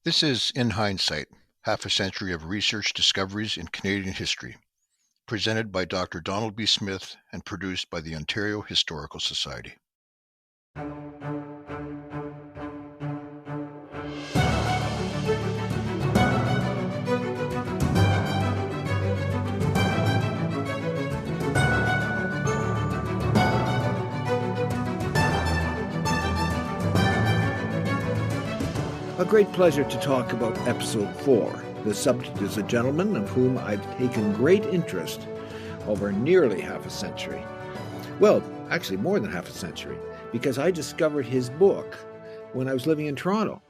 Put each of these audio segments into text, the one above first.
This is In Hindsight, half a century of research discoveries in Canadian history, presented by Dr. Donald B. Smith and produced by the Ontario Historical Society. A great pleasure to talk about episode 4. The subject is a gentleman of whom I've taken great interest over nearly half a century. Well, actually more than half a century, because I discovered his book when I was living in Toronto,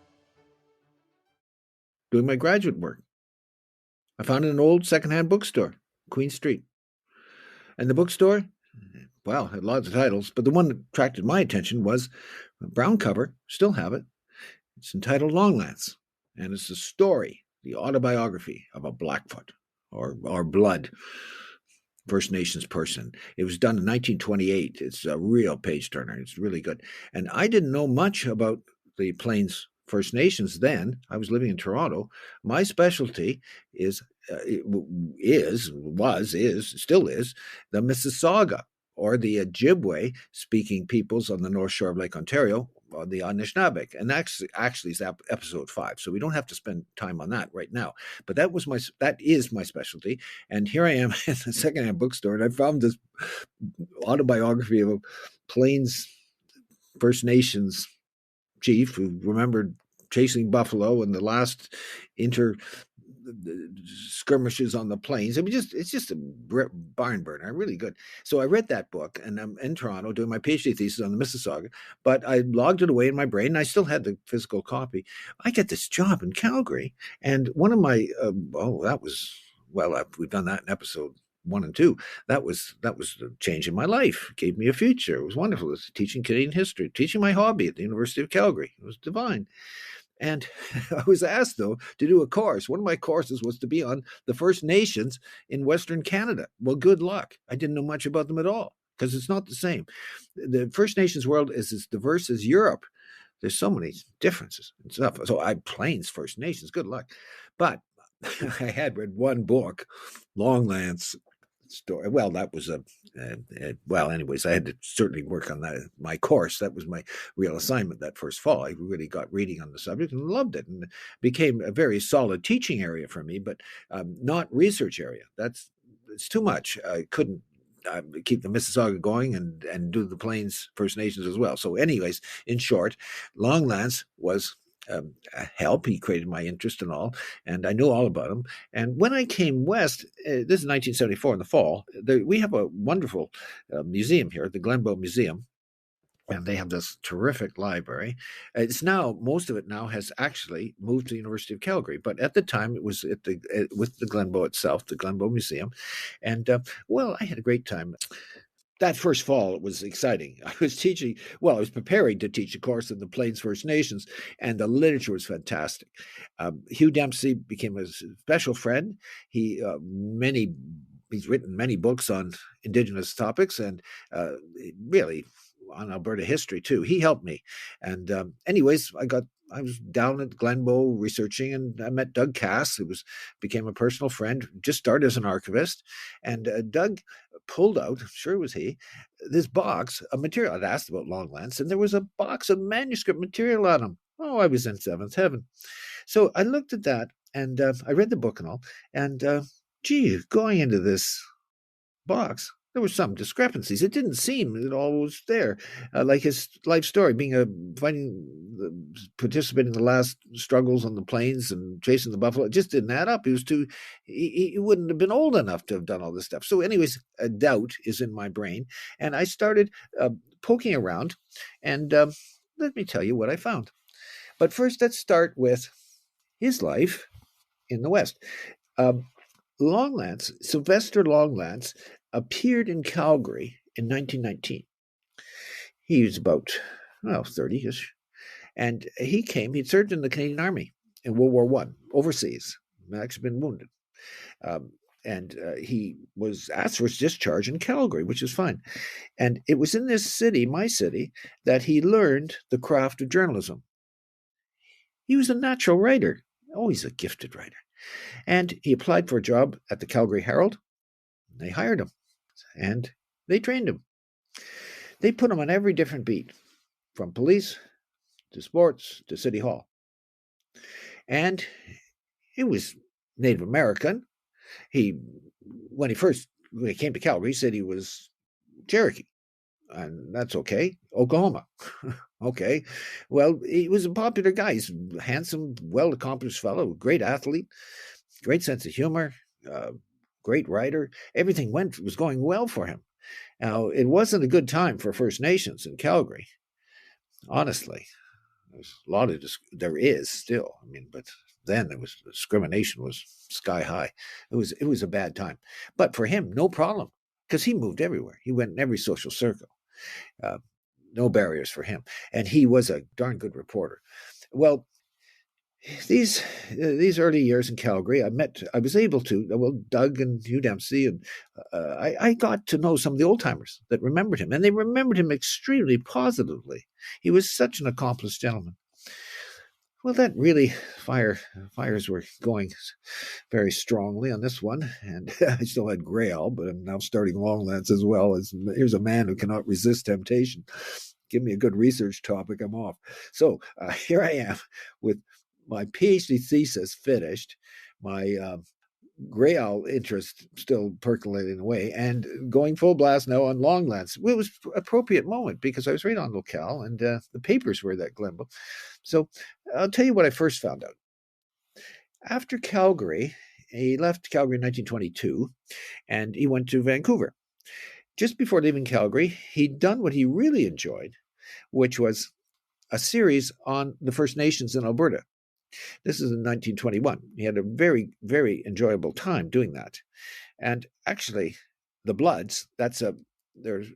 doing my graduate work. I found it in an old secondhand bookstore, Queen Street. And the bookstore, well, had lots of titles, but the one that attracted my attention was a brown cover, still have it. It's entitled Longlands, and it's a story, the autobiography of a Blackfoot or Blood First Nations person. It was done in 1928. It's a real page-turner. It's really good. And I didn't know much about the Plains First Nations then. I was living in Toronto. My specialty still is, the Mississauga, or the Ojibwe-speaking peoples on the north shore of Lake Ontario, or the Anishinaabe. And actually is episode 5, so we don't have to spend time on that right now. But that is my specialty. And here I am in the secondhand bookstore, and I found this autobiography of a Plains First Nations chief who remembered chasing buffalo and the last skirmishes on the plains. I mean, it's just a barn burner, really good. So I read that book, and I'm in Toronto doing my PhD thesis on the Mississauga, but I logged it away in my brain, and I still had the physical copy. I get this job in Calgary, and one of my, we've done that in episode 1 and 2. That was the change in my life. It gave me a future. It was wonderful. It was teaching Canadian history, teaching my hobby at the University of Calgary. It was divine. And I was asked, though, to do a course. One of my courses was to be on the First Nations in Western Canada. Well, good luck. I didn't know much about them at all, because it's not the same. The First Nations world is as diverse as Europe. There's so many differences and stuff. So Plains First Nations, good luck. But I had read one book, Longlands story. Well, that was anyways, I had to certainly work on that. My course, that was my real assignment that first fall. I really got reading on the subject and loved it, and it became a very solid teaching area for me, but not research area. It's too much. I couldn't keep the Mississauga going and do the Plains First Nations as well. So anyways, in short, Longlands was help. He created my interest and all, and I knew all about him. And when I came west, this is 1974 in the fall, we have a wonderful museum here, the Glenbow Museum, and they have this terrific library. It's now, most of it now has actually moved to the University of Calgary, but at the time it was with the Glenbow itself, the Glenbow Museum. And I had a great time. That first fall, it was exciting. I was preparing to teach a course in the Plains First Nations, and the literature was fantastic. Hugh Dempsey became a special friend. He's written many books on Indigenous topics, and really on Alberta history too. He helped me. And anyways, I was down at Glenbow researching, and I met Doug Cass, who became a personal friend, just started as an archivist. And Doug pulled out, I'm sure it was he, this box of material. I'd asked about Longlands, and there was a box of manuscript material on them. Oh, I was in seventh heaven. So I looked at that, and I read the book and all, and going into this box, there were some discrepancies. It didn't seem that all was there. Like his life story, participating in the last struggles on the plains and chasing the buffalo, it just didn't add up. He wouldn't have been old enough to have done all this stuff. So anyways, a doubt is in my brain. And I started poking around, and let me tell you what I found. But first, let's start with his life in the West. Sylvester Longlands, appeared in Calgary in 1919. He was about 30-ish, and he'd served in the Canadian Army in World War I, overseas. Max had been wounded. And he was asked for his discharge in Calgary, which is fine. And it was in this city, my city, that he learned the craft of journalism. He was a natural writer. always a gifted writer. And he applied for a job at the Calgary Herald. They hired him, and they trained him. They put him on every different beat, from police to sports to City Hall. And he was Native American. When he came to Calgary, he said he was Cherokee. And that's okay. Oklahoma. Okay. Well, he was a popular guy. He's a handsome, well-accomplished fellow, great athlete, great sense of humor, great writer. Everything was going well for him. Now, it wasn't a good time for First Nations in Calgary, honestly. There's a lot of there is still. I mean, but then discrimination was sky high. It was a bad time. But for him, no problem, because he moved everywhere. He went in every social circle. No barriers for him. And he was a darn good reporter. Well, these early years in Calgary, I was able to, Doug and Hugh Dempsey, and I got to know some of the old timers that remembered him, and they remembered him extremely positively. He was such an accomplished gentleman. Well, that really, fires were going very strongly on this one, and I still had Grail, but I'm now starting Longlands as well. Here's a man who cannot resist temptation. Give me a good research topic, I'm off. So here I am with my PhD thesis finished, my Grey Owl interest still percolating away, and going full blast now on Longlands. It was an appropriate moment because I was right on locale, and the papers were at Glenville. So I'll tell you what I first found out. After Calgary, he left Calgary in 1922, and he went to Vancouver. Just before leaving Calgary, he'd done what he really enjoyed, which was a series on the First Nations in Alberta. This is in 1921. He had a very, very enjoyable time doing that. And actually, the Bloods, there's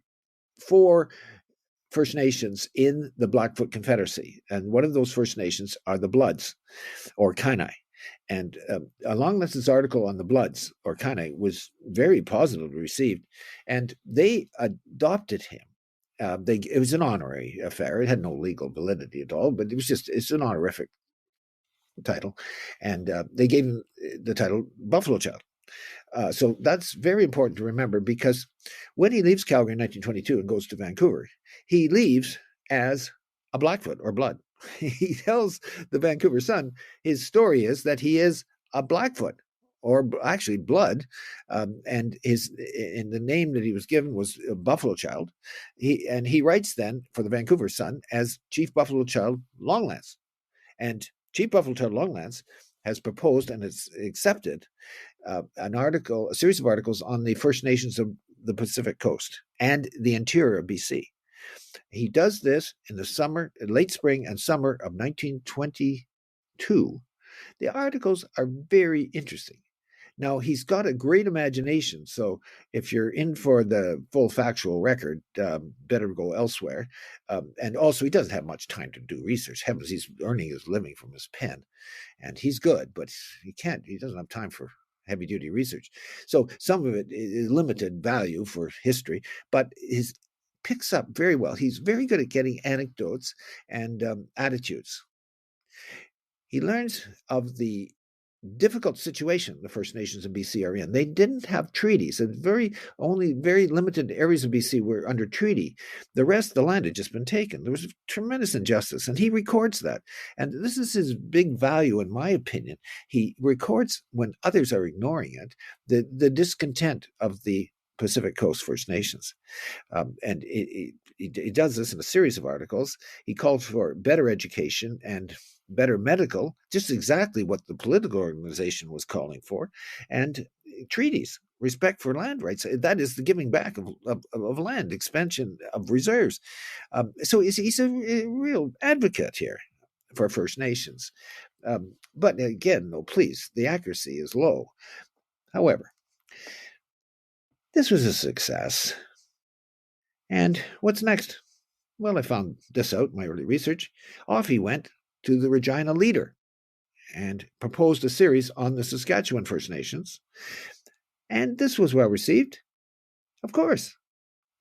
4 First Nations in the Blackfoot Confederacy. And one of those First Nations are the Bloods, or Kainai. And Longlens's article on the Bloods, or Kainai, was very positively received. And they adopted him. It was an honorary affair. It had no legal validity at all, but it's an honorific title. And they gave him the title Buffalo Child. So that's very important to remember, because when he leaves Calgary in 1922 and goes to Vancouver, he leaves as a Blackfoot or Blood. He tells the Vancouver Sun his story is that he is a Blackfoot, or actually Blood, and the name that he was given was Buffalo Child. He writes then for the Vancouver Sun as Chief Buffalo Child Longlands, and Chief Buffalo Child Longlands has proposed and it's accepted a series of articles on the First Nations of the Pacific Coast and the interior of BC. He does this in the late spring and summer of 1922. The articles are very interesting. Now, he's got a great imagination, so if you're in for the full factual record, better go elsewhere. And also, he doesn't have much time to do research. Heavens, he's earning his living from his pen, and he's good, but he doesn't have time for heavy-duty research. So some of it is limited value for history, but his picks up very well. He's very good at getting anecdotes and attitudes. He learns of the difficult situation the First Nations of BC are in. They didn't have treaties, and only very limited areas of BC were under treaty. The rest of the land had just been taken. There was tremendous injustice, and he records that. And this is his big value, in my opinion. He records, when others are ignoring it, the discontent of the Pacific Coast First Nations. And he does this in a series of articles. He called for better education and better medical, just exactly what the political organization was calling for, and treaties, respect for land rights. That is the giving back of land, expansion of reserves. So he's a real advocate here for First Nations. But again, no, please, the accuracy is low. However, this was a success. And what's next? Well, I found this out in my early research. Off he went to the Regina Leader and proposed a series on the Saskatchewan First Nations. And this was well received. Of course,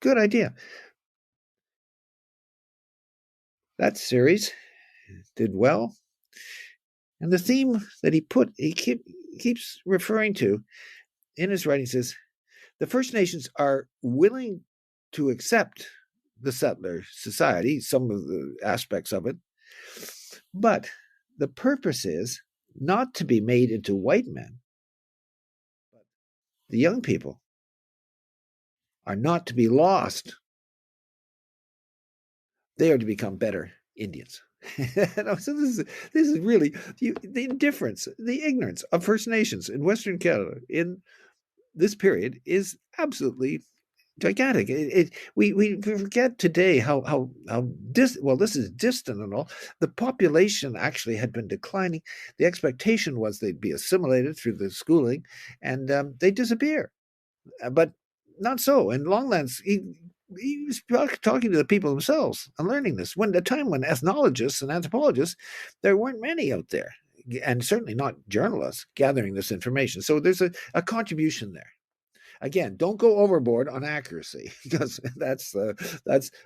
good idea. That series did well. And the theme that he keeps referring to in his writing says, the First Nations are willing to accept the settler society, some of the aspects of it, but the purpose is not to be made into white men. The young people are not to be lost. They are to become better Indians. So this is really the indifference, the ignorance of First Nations in Western Canada in this period is absolutely gigantic. We forget today how this is distant and all. The population actually had been declining. The expectation was they'd be assimilated through the schooling, and they disappear. But not so. And Longlands, he was talking to the people themselves and learning this. When the time when ethnologists and anthropologists, there weren't many out there, and certainly not journalists gathering this information. So there's a contribution there. Again, don't go overboard on accuracy because that's.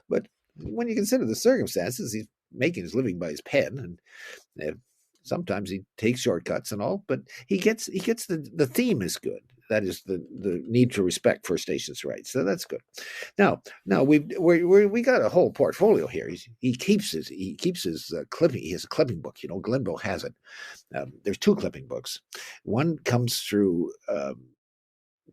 But when you consider the circumstances, he's making his living by his pen, and sometimes he takes shortcuts and all. But he gets the theme is good. That is the need to respect First Nations rights. So that's good. Now we got a whole portfolio here. He keeps his clipping. He has a clipping book. Glenbow has it. There's two clipping books. One comes through.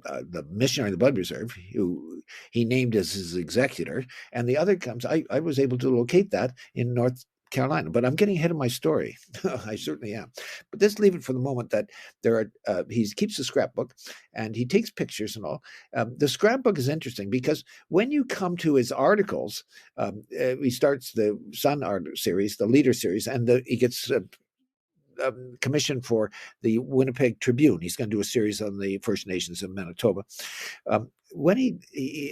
The missionary of the Blood Reserve, who he named as his executor, and the other comes. I was able to locate that in North Carolina, but I'm getting ahead of my story. I certainly am. But let's leave it for the moment that there are. He keeps a scrapbook, and he takes pictures and all. The scrapbook is interesting because when you come to his articles, he starts the Sun art series, the Leader series, and he gets. Commission for the Winnipeg Tribune. He's going to do a series on the First Nations of Manitoba. When he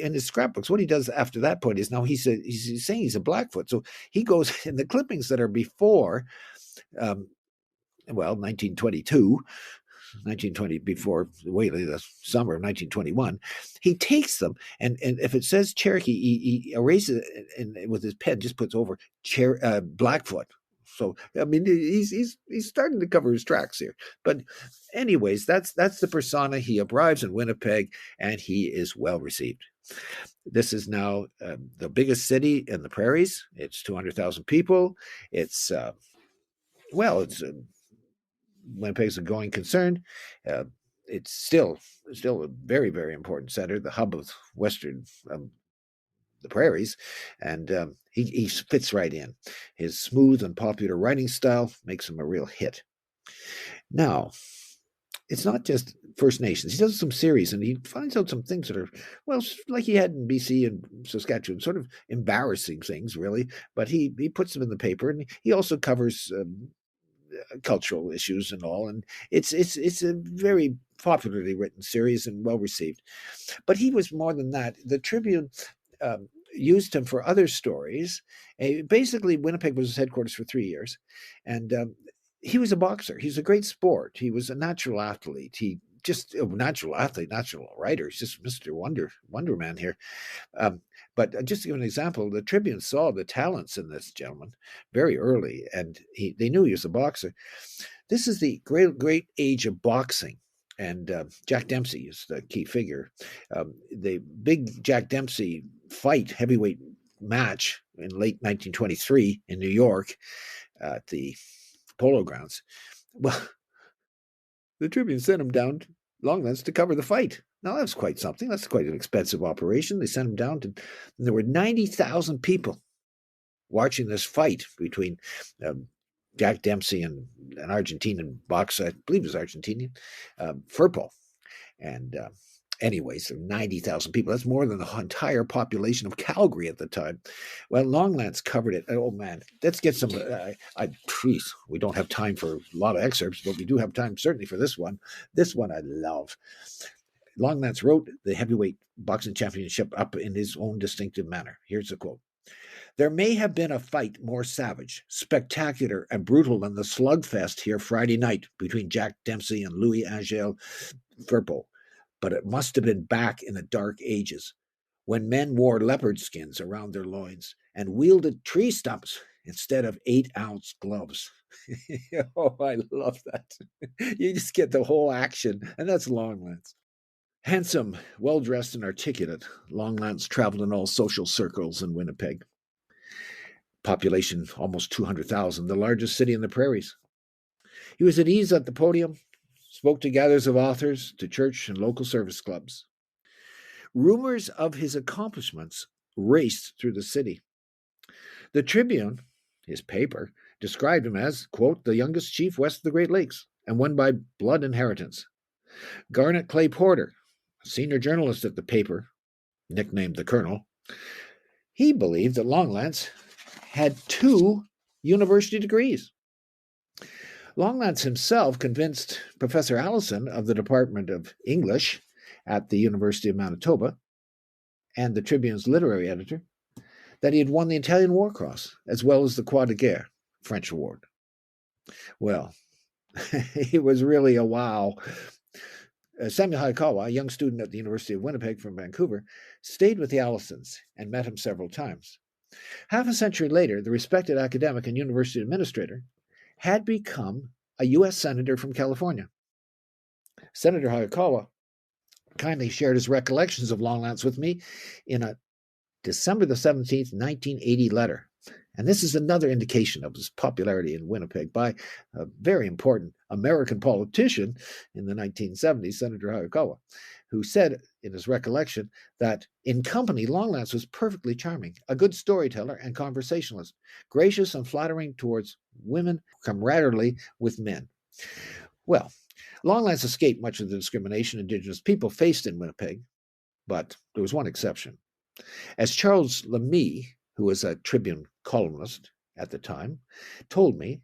in his scrapbooks, what he does after that point is now he's saying he's a Blackfoot. So he goes in the clippings that are before, 1922. 1920, before the summer of 1921, he takes them and if it says Cherokee, he erases it and with his pen just puts over Blackfoot. So I mean, he's starting to cover his tracks here. But anyways, that's the persona. He arrives in Winnipeg, and he is well received. This is now the biggest city in the prairies. It's 200,000 people. It's Winnipeg's a going concern. It's still a very, very important center, the hub of Western the prairies, and he fits right in. His smooth and popular writing style makes him a real hit. Now, it's not just First Nations. He does some series, and he finds out some things that are, like he had in BC and Saskatchewan, sort of embarrassing things, really. But he puts them in the paper, and he also covers cultural issues and all. And it's a very popularly written series and well received. But he was more than that. The Tribune used him for other stories. Basically, Winnipeg was his headquarters for 3 years, and he was a boxer. He's a great sport. He was a natural athlete. Natural writer. He's just Mr. Wonder Man here. But just to give an example, the Tribune saw the talents in this gentleman very early, and they knew he was a boxer. This is the great age of boxing. And Jack Dempsey is the key figure. The big Jack Dempsey heavyweight match in late 1923 in New York at the Polo Grounds. Well, the Tribune sent him down to Longlands to cover the fight. Now, that's quite something. That's quite an expensive operation. They sent him down and there were 90,000 people watching this fight between Jack Dempsey and an Argentinian boxer, I believe it was Argentinian, Firpo. And anyways, 90,000 people. That's more than the entire population of Calgary at the time. Well, Longlands covered it. Oh, man. Let's get some. Please, we don't have time for a lot of excerpts, but we do have time certainly for this one. This one I love. Longlands wrote the heavyweight boxing championship up in his own distinctive manner. Here's the quote. There may have been a fight more savage, spectacular, and brutal than the slugfest here Friday night between Jack Dempsey and Louis Angel Firpo, but it must have been back in the dark ages, when men wore leopard skins around their loins and wielded tree stumps instead of 8-ounce gloves. Oh, I love that. You just get the whole action, and that's Longlands. Handsome, well-dressed, and articulate, Longlands traveled in all social circles in Winnipeg. Population almost 200,000, the largest city in the prairies. He was at ease at the podium, spoke to gatherings of authors, to church and local service clubs. Rumors of his accomplishments raced through the city. The Tribune, his paper, described him as, quote, the youngest chief west of the Great Lakes and won by blood inheritance. Garnet Clay Porter, a senior journalist at the paper, nicknamed the Colonel, he believed that Longlands had 2 university degrees. Longlands himself convinced Professor Allison of the Department of English at the University of Manitoba and the Tribune's literary editor that he had won the Italian War Cross as well as the Croix de Guerre French award. Well, it was really a wow. Samuel Hayakawa, a young student at the University of Winnipeg from Vancouver, stayed with the Allisons and met him several times. Half a century later, the respected academic and university administrator had become a U.S. Senator from California. Senator Hayakawa kindly shared his recollections of Longlands with me in a December the 17th, 1980 letter. And this is another indication of his popularity in Winnipeg by a very important American politician in the 1970s, Senator Hayakawa, who said in his recollection that in company, Longlands was perfectly charming, a good storyteller and conversationalist, gracious and flattering towards women, camaraderie with men. Well, Longlands escaped much of the discrimination Indigenous people faced in Winnipeg, but there was one exception. As Charles Lamy, who was a Tribune columnist at the time, told me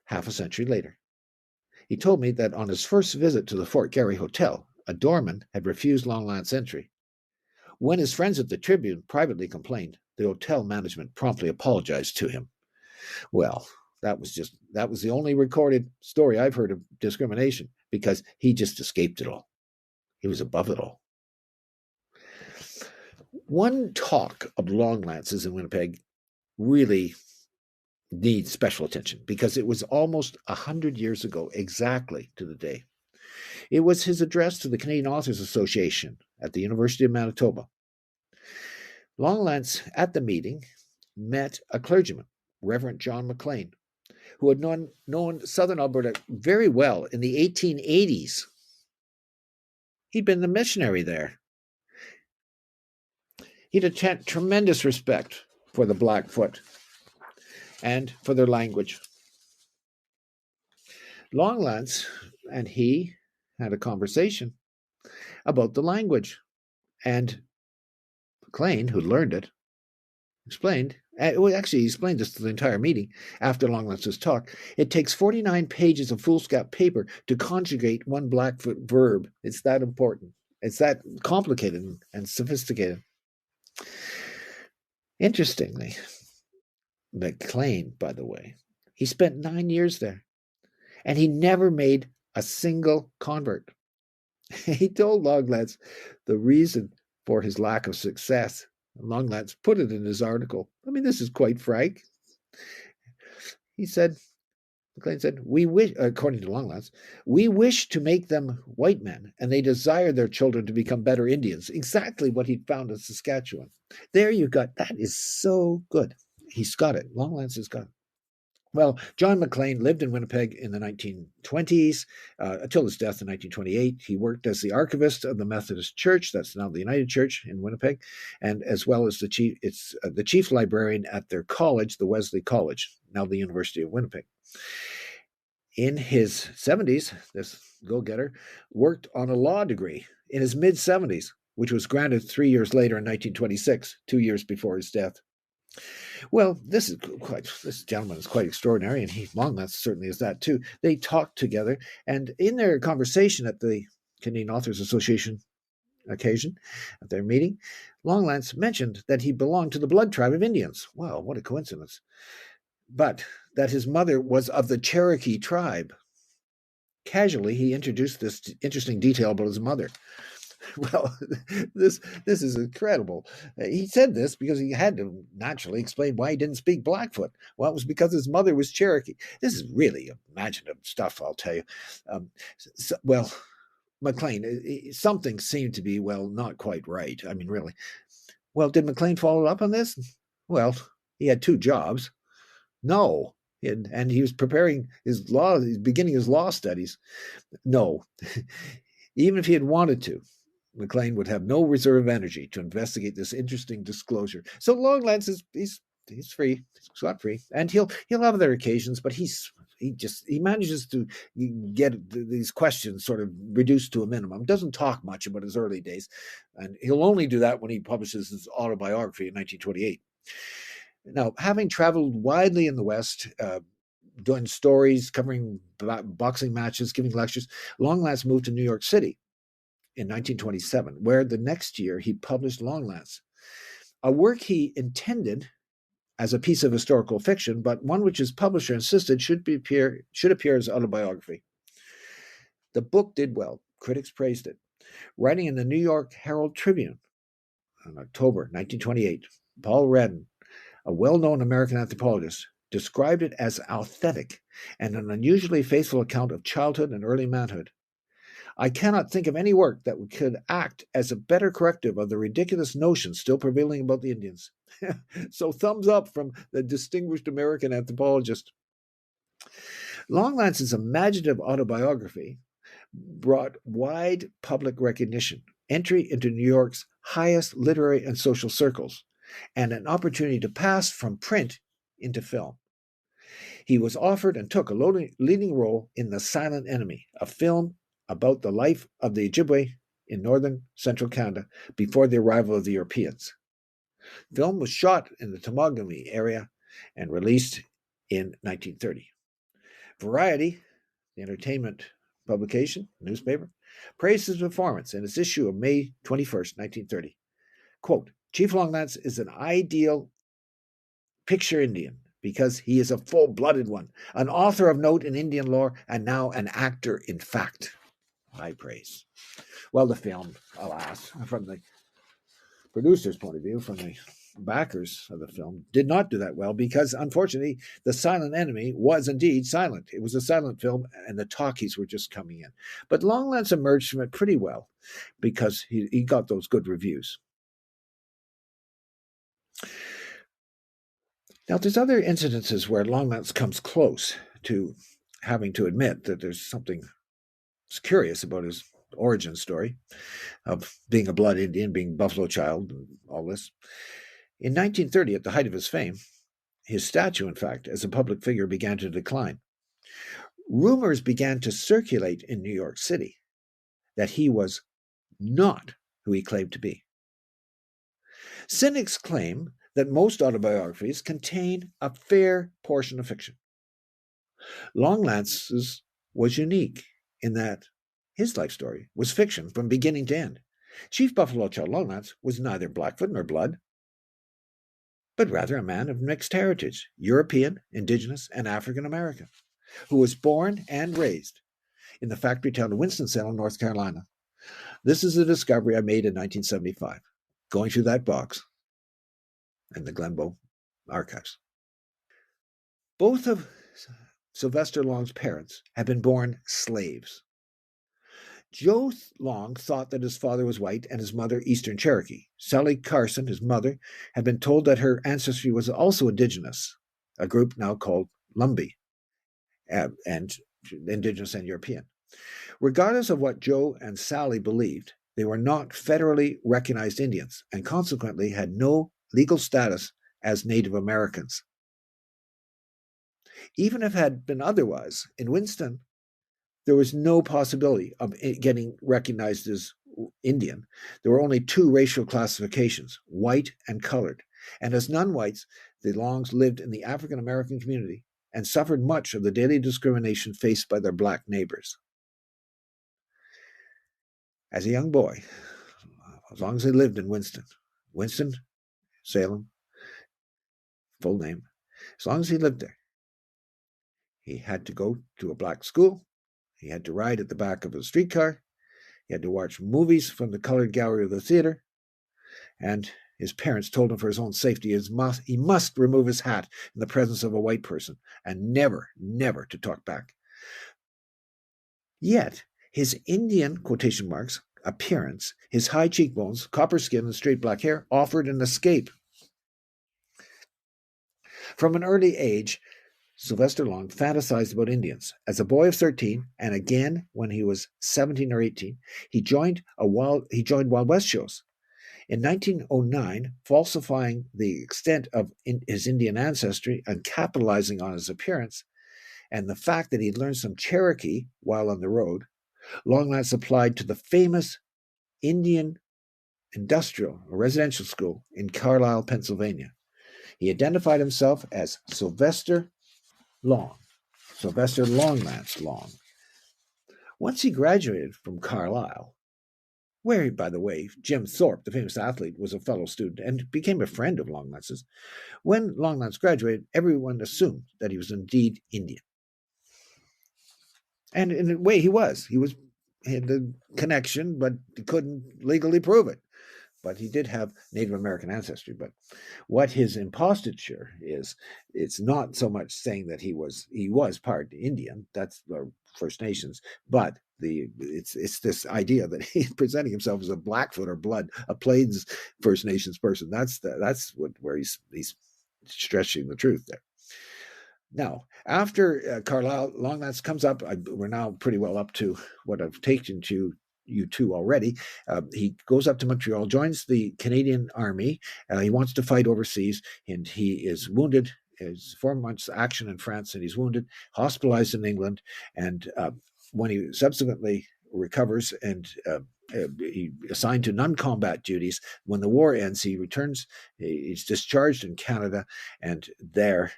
half a century later. He told me that on his first visit to the Fort Garry Hotel, a doorman had refused Longlands entry. When his friends at the Tribune privately complained, the hotel management promptly apologized to him. Well, that was the only recorded story I've heard of discrimination, because he just escaped it all. He was above it all. One talk of Longlands in Winnipeg really needs special attention because it was almost 100 years ago, exactly to the day. It was his address to the Canadian Authors Association at the University of Manitoba. Longlands at the meeting met a clergyman, Reverend John McLean, who had known Southern Alberta very well in the 1880s. He'd been the missionary there. He'd had tremendous respect for the Blackfoot and for their language. Longlands and he had a conversation about the language, and McLean, who learned it, explained, he explained this to the entire meeting after Longlands' talk. It takes 49 pages of foolscap paper to conjugate one Blackfoot verb. It's that important. It's that complicated and sophisticated. Interestingly, McLean, by the way, he spent 9 years there, and he never made a single convert. He told Longlands the reason for his lack of success. Longlands put it in his article. I mean, this is quite frank. McLean said, we wish, according to Longlands, we wish to make them white men, and they desire their children to become better Indians. Exactly what he'd found in Saskatchewan. There you got, that is so good. He's got it. Longlands has got it. Well, John McLean lived in Winnipeg in the 1920s until his death in 1928. He worked as the archivist of the Methodist Church, that's now the United Church in Winnipeg, and as well as the chief librarian at their college, the Wesley College, now the University of Winnipeg. In his 70s, this go-getter worked on a law degree in his mid-70s, which was granted 3 years later in 1926, 2 years before his death. Well, this gentleman is quite extraordinary, and Longlands certainly is that too. They talked together, and in their conversation at the Canadian Authors Association occasion, at their meeting, Longlands mentioned that he belonged to the blood tribe of Indians. Wow, what a coincidence. But that his mother was of the Cherokee tribe. Casually, he introduced this interesting detail about his mother. Well, this is incredible. He said this because he had to naturally explain why he didn't speak Blackfoot. Well, it was because his mother was Cherokee. This is really imaginative stuff, I'll tell you. Well, McLean, something seemed to be, well, not quite right. I mean, really. Well, did McLean follow up on this? Well, he had 2 jobs. No. And he was preparing his law, he's beginning his law studies. No. Even if he had wanted to, McLean would have no reserve energy to investigate this interesting disclosure. So Longlands is he's free, he's scot free, and he'll have other occasions, but he manages to get these questions sort of reduced to a minimum. Doesn't talk much about his early days, and he'll only do that when he publishes his autobiography in 1928. Now, having traveled widely in the West, doing stories, covering boxing matches, giving lectures, Longlands moved to New York City in 1927, where the next year he published Longlands, a work he intended as a piece of historical fiction, but one which his publisher insisted should appear as autobiography. The book did well. Critics praised it. Writing in the New York Herald Tribune in October 1928, Paul Redden, a well-known American anthropologist, described it as authentic and an unusually faithful account of childhood and early manhood. I cannot think of any work that could act as a better corrective of the ridiculous notions still prevailing about the Indians. So thumbs up from the distinguished American anthropologist. Longlance's imaginative autobiography brought wide public recognition, entry into New York's highest literary and social circles, and an opportunity to pass from print into film. He was offered and took a leading role in The Silent Enemy, a film about the life of the Ojibwe in northern central Canada before the arrival of the Europeans. Film was shot in the Temagami area and released in 1930. Variety, the entertainment publication, newspaper, praised his performance in its issue of May 21st, 1930. Quote, Chief Longlands is an ideal picture Indian because he is a full-blooded one, an author of note in Indian lore, and now an actor in fact. High praise. Well, the film, alas, from the producer's point of view, from the backers of the film, did not do that well because, unfortunately, The Silent Enemy was indeed silent. It was a silent film, and the talkies were just coming in. But Longlands emerged from it pretty well because he got those good reviews. Now, there's other incidences where Longlands comes close to having to admit that there's something curious about his origin story of being a blood Indian, being Buffalo Child, and all this. In 1930, at the height of his fame, his statue, in fact, as a public figure, began to decline. Rumors began to circulate in New York City that he was not who he claimed to be. Cynics claim that most autobiographies contain a fair portion of fiction. Longlance's was unique in that his life story was fiction from beginning to end. Chief Buffalo Child Longlands was neither Blackfoot nor blood, but rather a man of mixed heritage, European, Indigenous, and African American, who was born and raised in the factory town of Winston-Salem, North Carolina. This is a discovery I made in 1975, going through that box in the Glenbow archives. Both of Sylvester Long's parents had been born slaves. Joe Long thought that his father was white and his mother Eastern Cherokee. Sally Carson, his mother, had been told that her ancestry was also Indigenous, a group now called Lumbee, and Indigenous and European. Regardless of what Joe and Sally believed, they were not federally recognized Indians and consequently had no legal status as Native Americans. Even if it had been otherwise, in Winston, there was no possibility of getting recognized as Indian. There were only 2 racial classifications, white and colored. And as non-whites, the Longs lived in the African American community and suffered much of the daily discrimination faced by their black neighbors. As a young boy, as long as he lived in Winston, Salem, full name, as long as he lived there, he had to go to a black school. He had to ride at the back of a streetcar. He had to watch movies from the colored gallery of the theater, and his parents told him for his own safety he must remove his hat in the presence of a white person and never, never to talk back. Yet, his Indian, quotation marks, appearance, his high cheekbones, copper skin, and straight black hair offered an escape. From an early age, Sylvester Long fantasized about Indians. As a boy of 13, and again when he was 17 or 18, he joined Wild West shows. In 1909, falsifying the extent of his Indian ancestry and capitalizing on his appearance and the fact that he'd learned some Cherokee while on the road, Longlance applied to the famous Indian industrial or residential school in Carlisle, Pennsylvania. He identified himself as Sylvester Longlance Long. Once he graduated from Carlisle, where, by the way, Jim Thorpe, the famous athlete, was a fellow student and became a friend of Longlance's, when Longlance graduated, everyone assumed that he was indeed Indian. And in a way, he was. He had the connection, but he couldn't legally prove it. But he did have Native American ancestry. But what his imposture is, it's not so much saying that he was part Indian. That's the First Nations, but it's this idea that he's presenting himself as a Blackfoot or a Plains First Nations person. That's where he's stretching the truth there. Now, after Carlisle, Longlance comes up. We're now pretty well up to what I've taken to you two already. He goes up to Montreal, joins the Canadian Army. He wants to fight overseas, and he is wounded. His 4 months action in France, and he's wounded, hospitalized in England. And when he subsequently recovers and he assigned to non-combat duties, when the war ends, he returns. He's discharged in Canada, and there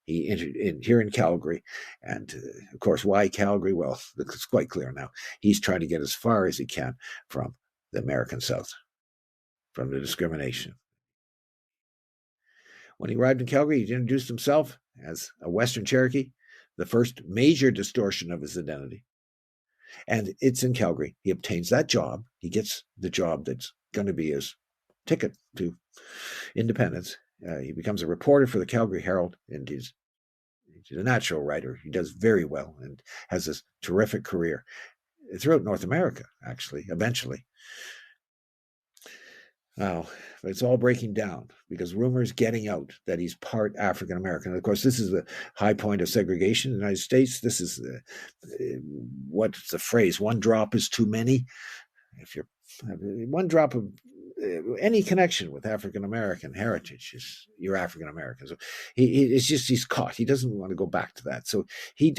he entered here in Calgary. And of course, why Calgary? Well, it's quite clear now. He's trying to get as far as he can from the American South, from the discrimination. When he arrived in Calgary, he introduced himself as a Western Cherokee, the first major distortion of his identity. And it's in Calgary. He obtains that job. He gets the job that's going to be his ticket to independence. He becomes a reporter for the Calgary Herald, and he's a natural writer. He does very well and has this terrific career throughout North America, actually, eventually. Now, it's all breaking down because rumors getting out that he's part African American. Of course, this is the high point of segregation in the United States. This is what's the phrase? One drop is too many. If you're one drop of any connection with African American heritage, you're African American. So he's caught. He doesn't want to go back to that. So he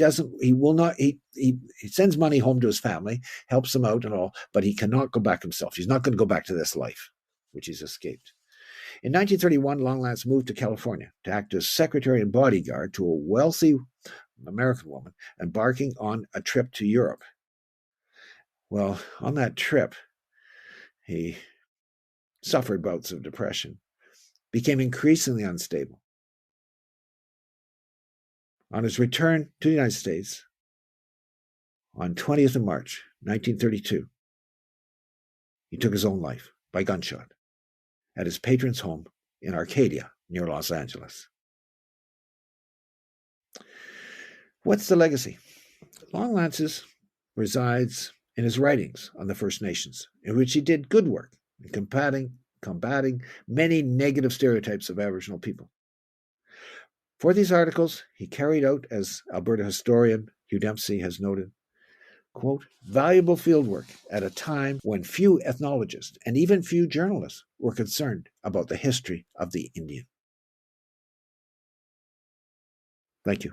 sends money home to his family, helps them out and all, but he cannot go back himself. He's not going to go back to this life, which he's escaped. In 1931, Longlance moved to California to act as secretary and bodyguard to a wealthy American woman embarking on a trip to Europe. Well, on that trip, he suffered bouts of depression, became increasingly unstable. On his return to the United States, on 20th of March, 1932, he took his own life by gunshot at his patron's home in Arcadia, near Los Angeles. What's the legacy? Longlance's resides in his writings on the First Nations, in which he did good work in combating many negative stereotypes of Aboriginal people. For these articles, he carried out, as Alberta historian Hugh Dempsey has noted, quote, valuable fieldwork at a time when few ethnologists and even few journalists were concerned about the history of the Indian. Thank you.